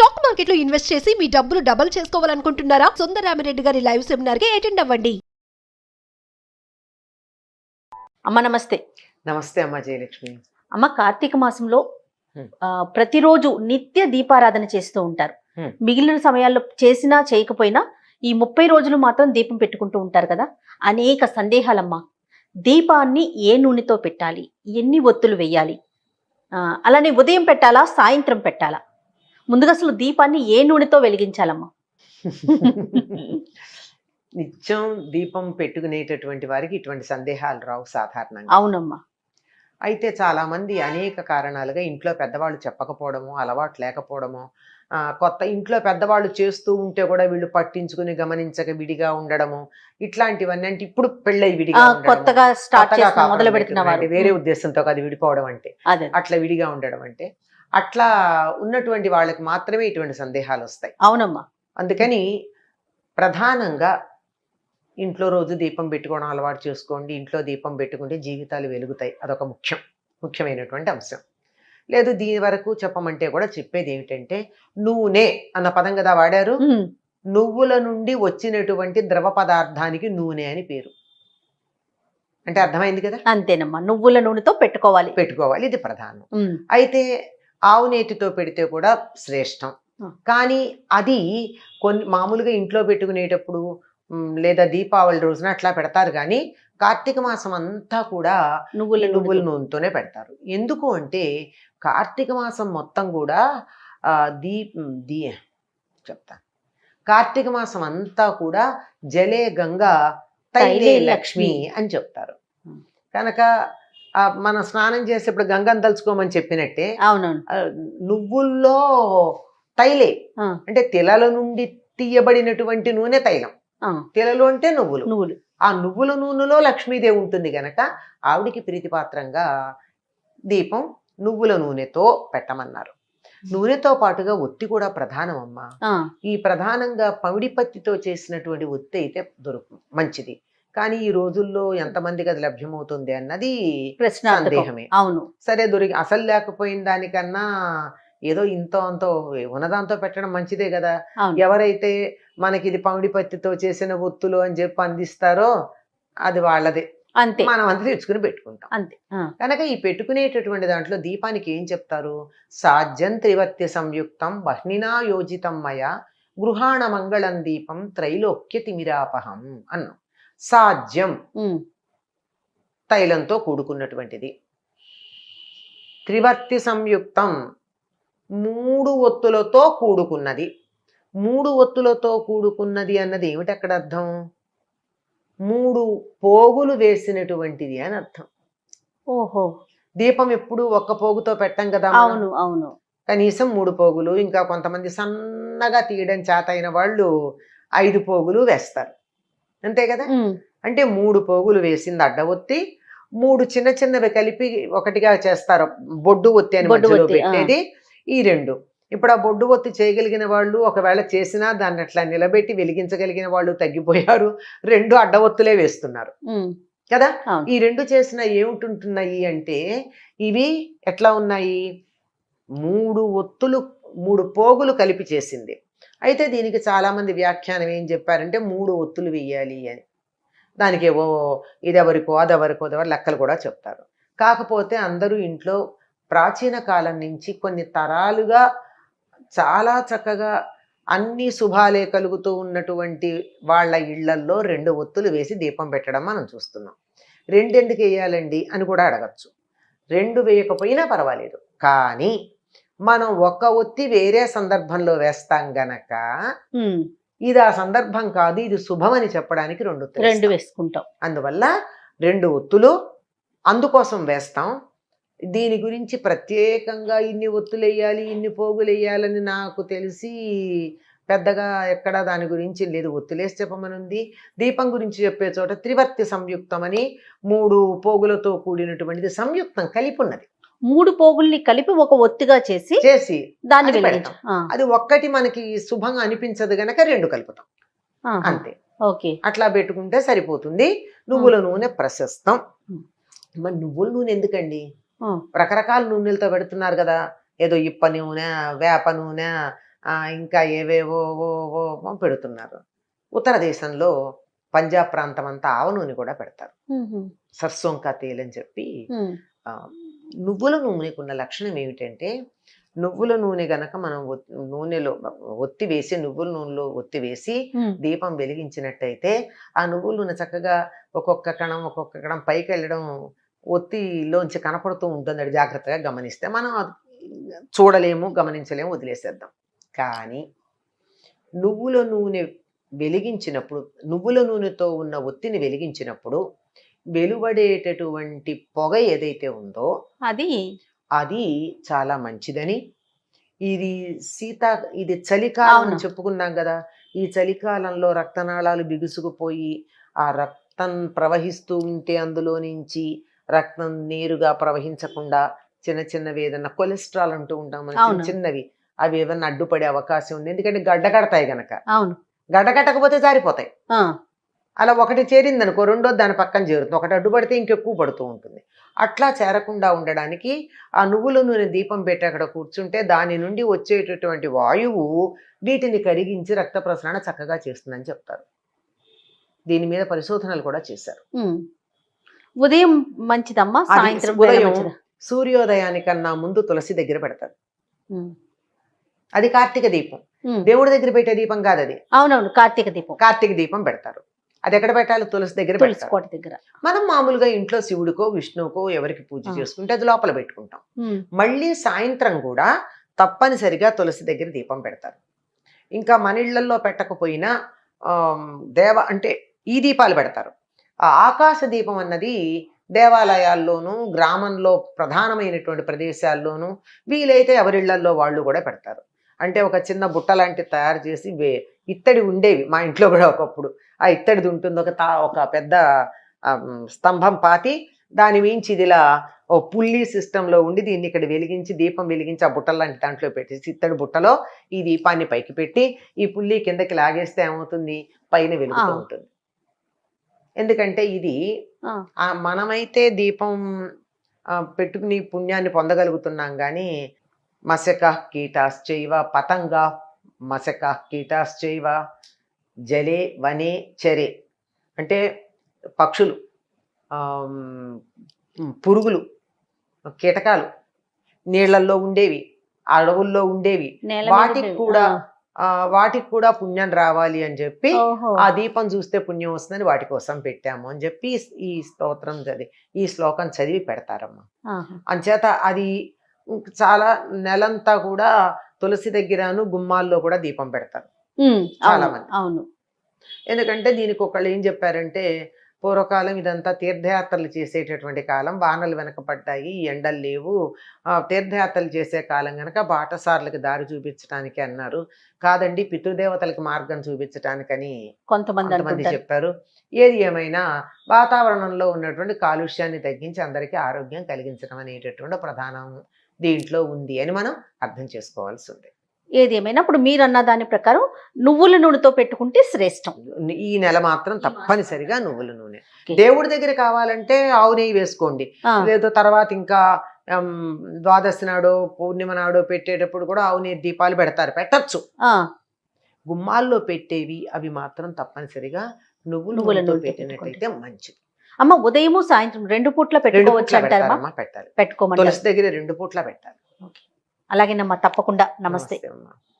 Stock market లో invest చేసి మీ డబ్బులు డబుల్ చేసుకోవాలనుకుంటున్నారా? సుందరరామిరెడ్డి గారి లైవ్ సెమినార్ కి అటెండ్ అవ్వండి. అమ్మ నమస్తే. నమస్తే అమ్మ జయలక్ష్మి. అమ్మ కార్తీక మాసంలో ప్రతిరోజు నిత్య దీపారాధన చేస్తూ ఉంటారు. మిగిలిన సమయాల్లో చేసినా చేయకపోయినా ఈ 30 రోజులు మాత్రం దీపం పెట్టుకుంటూ ఉంటారు కదా. అనేక సందేహాలమ్మా. దీపాన్ని ఏ నూనెతో పెట్టాలి, ఎన్ని ఒత్తులు వేయాలి, అలానే ఉదయం పెట్టాలా సాయంత్రం పెట్టాలా? ముందుగా అసలు దీపాన్ని ఏ నూనెతో వెలిగించాలమ్మా? నిత్యం దీపం పెట్టుకునేటటువంటి వారికి ఇటువంటి సందేహాలు రావు సాధారణంగా. అవునమ్మా. అయితే చాలా మంది అనేక కారణాలుగా ఇంట్లో పెద్దవాళ్ళు చెప్పకపోవడము, అలవాటు లేకపోవడము, కొత్త ఇంట్లో పెద్దవాళ్ళు చేస్తూ ఉంటే కూడా వీళ్ళు పట్టించుకుని గమనించక విడిగా ఉండడము, ఇట్లాంటివన్నీ. అంటే ఇప్పుడు పెళ్ళై విడిగా కొత్తగా స్టార్ట్ చేసి మొదలు పెడుతున్న వారు వేరే ఉద్దేశంతో కాదు విడిపోవడం అంటే, అట్లా విడిగా ఉండడం అంటే, అట్లా ఉన్నటువంటి వాళ్ళకి మాత్రమే ఇటువంటి సందేహాలు వస్తాయి. అవునమ్మా. అందుకని ప్రధానంగా ఇంట్లో రోజు దీపం పెట్టుకోవడం అలవాటు చేసుకోండి. ఇంట్లో దీపం పెట్టుకుంటే జీవితాలు వెలుగుతాయి. అదొక ముఖ్యమైనటువంటి అంశం. లేదు దీని వరకు చెప్పమంటే కూడా చెప్పేది ఏమిటంటే, నూనె అన్న పదం కదా వాడారు. నువ్వుల నుండి వచ్చినటువంటి ద్రవ పదార్థానికి నూనె అని పేరు. అంటే అర్థమైంది కదా. అంతేనమ్మా, నువ్వుల నూనెతో పెట్టుకోవాలి. ఇది ప్రధానం. అయితే ఆవు నేతితో పెడితే కూడా శ్రేష్టం. కానీ అది కొన్ని మామూలుగా ఇంట్లో పెట్టుకునేటప్పుడు లేదా దీపావళి రోజున అట్లా పెడతారు. కానీ కార్తీక మాసం అంతా కూడా నువ్వుల నూనెతోనే పెడతారు. ఎందుకు అంటే కార్తీక మాసం మొత్తం కూడా చెప్తాను. కార్తీక మాసం అంతా కూడా జలే గంగా తైలే లక్ష్మి అని చెప్తారు. కనుక మనం స్నానం చేసేప్పుడు గంగను తలుచుకోమని చెప్పినట్టే, అవునవును, నువ్వుల్లో తైలే అంటే తిలల నుండి తీయబడినటువంటి నూనె తైలం. తిలలు అంటే నువ్వులు. ఆ నువ్వుల నూనెలో లక్ష్మీదేవి ఉంటుంది గనక ఆవిడికి ప్రీతిపాత్రంగా దీపం నువ్వుల నూనెతో పెట్టమన్నారు. నూనెతో పాటుగా ఒత్తి కూడా ప్రధానం అమ్మా. ఈ ప్రధానంగా పమిడి పత్తితో చేసినటువంటి ఒత్తి అయితే మంచిది. కానీ ఈ రోజుల్లో ఎంతమందికి అది లభ్యమవుతుంది అన్నది సందేహమే. అవును, సరే అసలు లేకపోయిన దానికన్నా ఏదో ఇంతో అంతో ఉన్నదాంతో పెట్టడం మంచిదే కదా. ఎవరైతే మనకి ఇది పమిడి పత్తితో చేసిన ఒత్తులు అని చెప్పి అందిస్తారో అది వాళ్ళదే, అంతే. మనం అంతా తెచ్చుకుని పెట్టుకుంటాం అంతే. కనుక ఈ పెట్టుకునేటటువంటి దాంట్లో దీపానికి ఏం చెప్తారు? సాజ్యం త్రివర్త్య సంయుక్తం వహ్నినా యోజితం మయా గృహాణ మంగళం దీపం త్రైలోక్య తిమిరాపహం అన్నాం. సాజ్యం తైలంతో కూడుకున్నటువంటిది. త్రివర్తి సంయుక్తం 3 ఒత్తులతో కూడుకున్నది. 3 ఒత్తులతో కూడుకున్నది అన్నది ఏమిటి అక్కడ అర్థం? 3 పోగులు వేసినటువంటిది అని అర్థం. ఓహో, దీపం ఎప్పుడు ఒక్క పోగుతో పెట్టం కదా. అవును, కనీసం 3 పోగులు, ఇంకా కొంతమంది సన్నగా తీయడం చేత అయిన వాళ్ళు 5 పోగులు వేస్తారు, అంతే కదా. అంటే 3 పోగులు వేసింది అడ్డ ఒత్తి, 3 చిన్న చిన్నవి కలిపి ఒకటిగా చేస్తారు. బొడ్డు ఒత్తి అని మధ్యలో పెట్టేది ఈ 2. ఇప్పుడు ఆ బొడ్డు ఒత్తి చేయగలిగిన వాళ్ళు ఒకవేళ చేసినా దాన్ని అట్లా నిలబెట్టి వెలిగించగలిగిన వాళ్ళు తగ్గిపోయారు. 2 అడ్డ ఒత్తులే వేస్తున్నారు కదా. ఈ 2 చేసిన ఏమిటి అంటే ఇవి ఎట్లా ఉన్నాయి? 3 ఒత్తులు 3 పోగులు కలిపి చేసింది. అయితే దీనికి చాలా మంది వ్యాఖ్యానం ఏం చెప్పారంటే 3 ఒత్తులు వేయాలి అని. దానికి ఏవో ఇదెవరికో అదెవరికో లెక్కలు కూడా చెప్తారు. కాకపోతే అందరూ ఇంట్లో ప్రాచీన కాలం నుంచి కొన్ని తరాలుగా చాలా చక్కగా అన్ని శుభాలే కలుగుతూ ఉన్నటువంటి వాళ్ళ ఇళ్లల్లో 2 ఒత్తులు వేసి దీపం పెట్టడం మనం చూస్తున్నాం. 2 ఎందుకు వేయాలండి అని కూడా అడగచ్చు. 2 వేయకపోయినా పర్వాలేదు. కానీ మనం ఒక్క ఒత్తి వేరే సందర్భంలో వేస్తాం గనక ఇది ఆ సందర్భం కాదు, ఇది శుభం అని చెప్పడానికి 2 వేసుకుంటాం. అందువల్ల 2 ఒత్తులు అందుకోసం వేస్తాం. దీని గురించి ప్రత్యేకంగా ఇన్ని ఒత్తులు వేయాలి, ఇన్ని పోగులు వేయాలని నాకు తెలిసి పెద్దగా ఎక్కడ దాని గురించి లేదు. ఒత్తులేసి చెప్పమనుంది. దీపం గురించి చెప్పే చోట త్రివర్తి సంయుక్తం అని 3 పోగులతో కూడినటువంటిది సంయుక్తం కలిపి ఉన్నది. 3 పోగుల్ని కలిపి ఒక ఒత్తిగా చేసి దాన్ని పెడతాం. అది ఒక్కటి మనకి శుభంగా అనిపించదు గనక 2 కలుపుతాం, అంతే. అట్లా పెట్టుకుంటే సరిపోతుంది. నువ్వుల నూనె ప్రశస్తం. మరి నువ్వుల నూనె ఎందుకండి? రకరకాల నూనెలతో పెడుతున్నారు కదా. ఏదో ఇప్ప నూనె, వేప నూనె, ఇంకా ఏవేవో పెడుతున్నారు. ఉత్తర దేశంలో పంజాబ్ ప్రాంతం అంతా ఆవ నూనె కూడా పెడతారు, సర్సోంకా తేల్ అని చెప్పి. ఆ, నువ్వుల నూనెకు ఉన్న లక్షణం ఏమిటంటే, నువ్వుల నూనె గనక మనం నూనెలో ఒత్తి వేసి, నువ్వుల నూనెలో ఒత్తి వేసి దీపం వెలిగించినట్టయితే ఆ నువ్వుల నూనె చక్కగా ఒక్కొక్క కణం పైకి వెళ్ళడం ఒత్తిలోంచి కనపడుతూ ఉంటుంది. అది జాగ్రత్తగా గమనిస్తే మనం అది చూడలేము, గమనించలేము, వదిలేసేద్దాం. కానీ నువ్వుల నూనె వెలిగించినప్పుడు, నువ్వుల నూనెతో ఉన్న ఒత్తిని వెలిగించినప్పుడు వెలువడేటటువంటి పొగ ఏదైతే ఉందో అది చాలా మంచిదని, ఇది చలికాలం అని చెప్పుకున్నాం కదా. ఈ చలికాలంలో రక్తనాళాలు బిగుసుకుపోయి ఆ రక్తం ప్రవహిస్తూ ఉంటే అందులో నుంచి రక్తం నేరుగా ప్రవహించకుండా చిన్న చిన్నవి ఏదన్నా కొలెస్ట్రాల్ అంటూ ఉంటాం మనం, చిన్నవి అవి ఏదన్నా అడ్డుపడే అవకాశం ఉంది. ఎందుకంటే గడ్డ కడతాయి గనక. గడ్డ కట్టకపోతే జారిపోతాయి. అలా ఒకటి చేరింది అనుకో, రెండో దాని పక్కన చేరుతుంది. ఒకటి అడ్డుపడితే ఇంకెక్కువ పడుతూ ఉంటుంది. అట్లా చేరకుండా ఉండడానికి ఆ నువ్వుల నూనె దీపం పెట్టి అక్కడ కూర్చుంటే దాని నుండి వచ్చేటటువంటి వాయువు వీటిని కరిగించి రక్త ప్రసరణ చక్కగా చేస్తుందని చెప్తారు. దీని మీద పరిశోధనలు కూడా చేశారు. ఉదయం మంచిదమ్మా, సాయంత్రం ఉదయం సూర్యోదయానికన్నా ముందు తులసి దగ్గర పెడతారు. అది కార్తీక దీపం, దేవుడి దగ్గర పెట్టే దీపం కాదు అది. అవునవును, కార్తీక దీపం పెడతారు. అది ఎక్కడ పెట్టాలి? తులసి దగ్గర దగ్గర. మనం మామూలుగా ఇంట్లో శివుడికో విష్ణువుకో ఎవరికి పూజ చేసుకుంటే అది లోపల పెట్టుకుంటాం. మళ్ళీ సాయంత్రం కూడా తప్పనిసరిగా తులసి దగ్గర దీపం పెడతారు. ఇంకా మన ఇళ్లలో పెట్టకపోయినా అంటే ఈ దీపాలు పెడతారు. ఆ ఆకాశ దీపం అన్నది దేవాలయాల్లోనూ గ్రామంలో ప్రధానమైనటువంటి ప్రదేశాల్లోనూ వీలైతే ఎవరిళ్లల్లో వాళ్ళు కూడా పెడతారు. అంటే ఒక చిన్న బుట్ట లాంటివి తయారు చేసి, ఇత్తడి ఉండేవి మా ఇంట్లో కూడా ఒకప్పుడు. ఆ ఇత్తడిది ఉంటుంది, ఒక పెద్ద స్తంభం పాతి దాని మించి ఇది ఇలా ఓ పుల్లి సిస్టంలో ఉండి దీన్ని ఇక్కడ వెలిగించి, దీపం వెలిగించి ఆ బుట్టల లాంటి దాంట్లో పెట్టేసి, ఇత్తడి బుట్టలో ఈ దీపాన్ని పైకి పెట్టి ఈ పుల్లి కిందకి లాగేస్తే ఏమవుతుంది? పైన వెలుగుతూ ఉంటుంది. ఎందుకంటే ఇది మనమైతే దీపం పెట్టుకుని పుణ్యాన్ని పొందగలుగుతున్నాం, కానీ మశక కీటాశ్చైవ పతంగా మశక కీటాశ్చైవ జలే వనే చరే, అంటే పక్షులు, పురుగులు, కీటకాలు నీళ్లలో ఉండేవి, అడవుల్లో ఉండేవి, వాటికి కూడా పుణ్యం రావాలి అని చెప్పి ఆ దీపం చూస్తే పుణ్యం వస్తుందని వాటి కోసం పెట్టాము అని చెప్పి ఈ శ్లోకం చదివి పెడతారమ్మా. అంచేత అది చాలా నెలంతా కూడా తులసి దగ్గరను గుమ్మాల్లో కూడా దీపం పెడతారు చాలా మంది. అవును, ఎందుకంటే దీనికి ఒకళ్ళు ఏం చెప్పారంటే, పూర్వకాలం ఇదంతా తీర్థయాత్రలు చేసేటటువంటి కాలం, వానలు వెనకపడ్డాయి, ఎండలు లేవు, తీర్థయాత్రలు చేసే కాలం కనుక బాటసార్లకు దారి చూపించడానికి అన్నారు. కాదండి, పితృదేవతలకి మార్గం చూపించడానికని కొంతమంది చెప్పారు. ఏది ఏమైనా వాతావరణంలో ఉన్నటువంటి కాలుష్యాన్ని తగ్గించి అందరికీ ఆరోగ్యం కలిగించడం అనేటటువంటి ప్రధానం దీంట్లో ఉంది అని మనం అర్థం చేసుకోవాల్సి ఉంది. ఏది ఏమైనా ఇప్పుడు మీరు అన్న దాని ప్రకారం నువ్వుల నూనెతో పెట్టుకుంటే శ్రేష్టం. ఈ నెల మాత్రం తప్పనిసరిగా నువ్వుల నూనె. దేవుడి దగ్గర కావాలంటే ఆవు నెయ్యి వేసుకోండి, లేదో తర్వాత ఇంకా ద్వాదశి నాడో పూర్ణిమ నాడో పెట్టేటప్పుడు కూడా ఆవు నెయ్యి దీపాలు పెట్టచ్చు. గుమ్మాల్లో పెట్టేవి అవి మాత్రం తప్పనిసరిగా నువ్వులతో పెట్టినట్టయితే మంచిది. అమ్మ, ఉదయము సాయంత్రం 2 పూట్ల పెట్టుకోవచ్చు అంటారా? పెట్టుకోమని తులసి దగ్గర 2 పూట్ల పెట్టాలి. అలాగేనమ్మా, తప్పకుండా. నమస్తే.